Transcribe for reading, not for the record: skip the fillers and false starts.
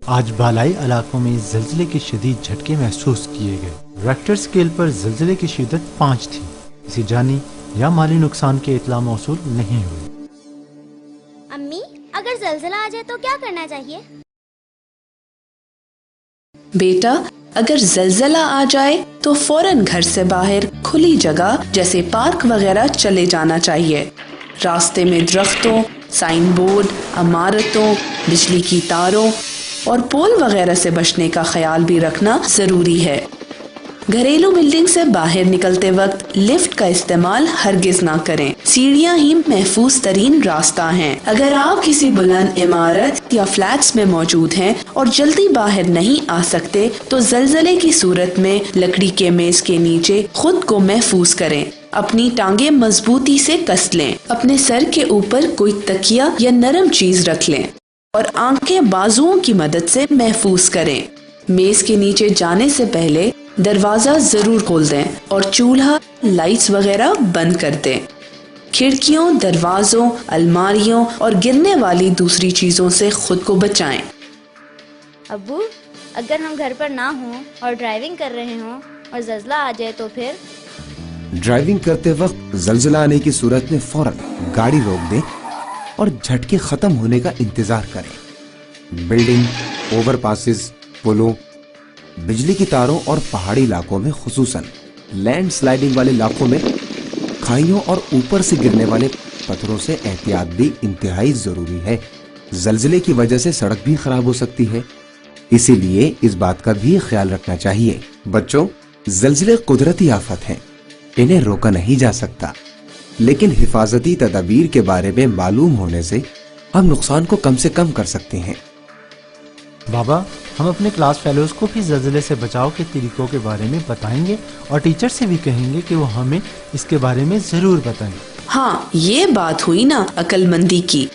آج بالائی علاقوں میں زلزلے کے شدید جھٹکے محسوس کیے گئے۔ ریکٹر اسکیل پر زلزلے کی شدت 5 تھی۔ کسی جانی یا مالی نقصان کے اطلاع موصول نہیں ہوئی۔ امی، اگر زلزلہ آ جائے تو کیا کرنا چاہیے؟ بیٹا، اگر زلزلہ آ جائے تو فوراً گھر سے باہر کھلی جگہ جیسے پارک وغیرہ چلے جانا چاہیے۔ راستے میں درختوں، سائن بورڈ، عمارتوں، بجلی کی تاروں اور پول وغیرہ سے بچنے کا خیال بھی رکھنا ضروری ہے۔ گھریلو بلڈنگ سے باہر نکلتے وقت لفٹ کا استعمال ہرگز نہ کریں۔ سیڑھیاں ہی محفوظ ترین راستہ ہیں۔ اگر آپ کسی بلند عمارت یا فلیٹس میں موجود ہیں اور جلدی باہر نہیں آ سکتے تو زلزلے کی صورت میں لکڑی کے میز کے نیچے خود کو محفوظ کریں۔ اپنی ٹانگیں مضبوطی سے کس لیں۔ اپنے سر کے اوپر کوئی تکیہ یا نرم چیز رکھ لیں اور آنکھیں بازوؤں کی مدد سے محفوظ کریں۔ میز کے نیچے جانے سے پہلے دروازہ ضرور کھول دیں اور چولہا، لائٹس وغیرہ بند کر دیں۔ کھڑکیوں، دروازوں، الماریوں اور گرنے والی دوسری چیزوں سے خود کو بچائیں۔ ابو، اگر ہم گھر پر نہ ہوں اور ڈرائیونگ کر رہے ہوں اور زلزلہ آ جائے تو پھر؟ ڈرائیونگ کرتے وقت زلزلہ آنے کی صورت میں فوراً گاڑی روک دیں اور جھٹکے ختم ہونے کا انتظار کریں۔ بلڈنگ، اوور پاسز، پلوں، بجلی کی تاروں اور پہاڑی علاقوں میں خصوصاً لینڈ سلائیڈنگ والے علاقوں میں کھائیوں اور اوپر سے گرنے والے پتھروں سے احتیاط بھی انتہائی ضروری ہے۔ زلزلے کی وجہ سے سڑک بھی خراب ہو سکتی ہے، اسی لیے اس بات کا بھی خیال رکھنا چاہیے۔ بچوں، زلزلے قدرتی آفت ہیں، انہیں روکا نہیں جا سکتا، لیکن حفاظتی تدابیر کے بارے میں معلوم ہونے سے ہم نقصان کو کم سے کم کر سکتے ہیں۔ بابا، ہم اپنے کلاس فیلوز کو بھی زلزلے سے بچاؤ کے طریقوں کے بارے میں بتائیں گے اور ٹیچر سے بھی کہیں گے کہ وہ ہمیں اس کے بارے میں ضرور بتائیں۔ ہاں، یہ بات ہوئی نا عقل مندی کی۔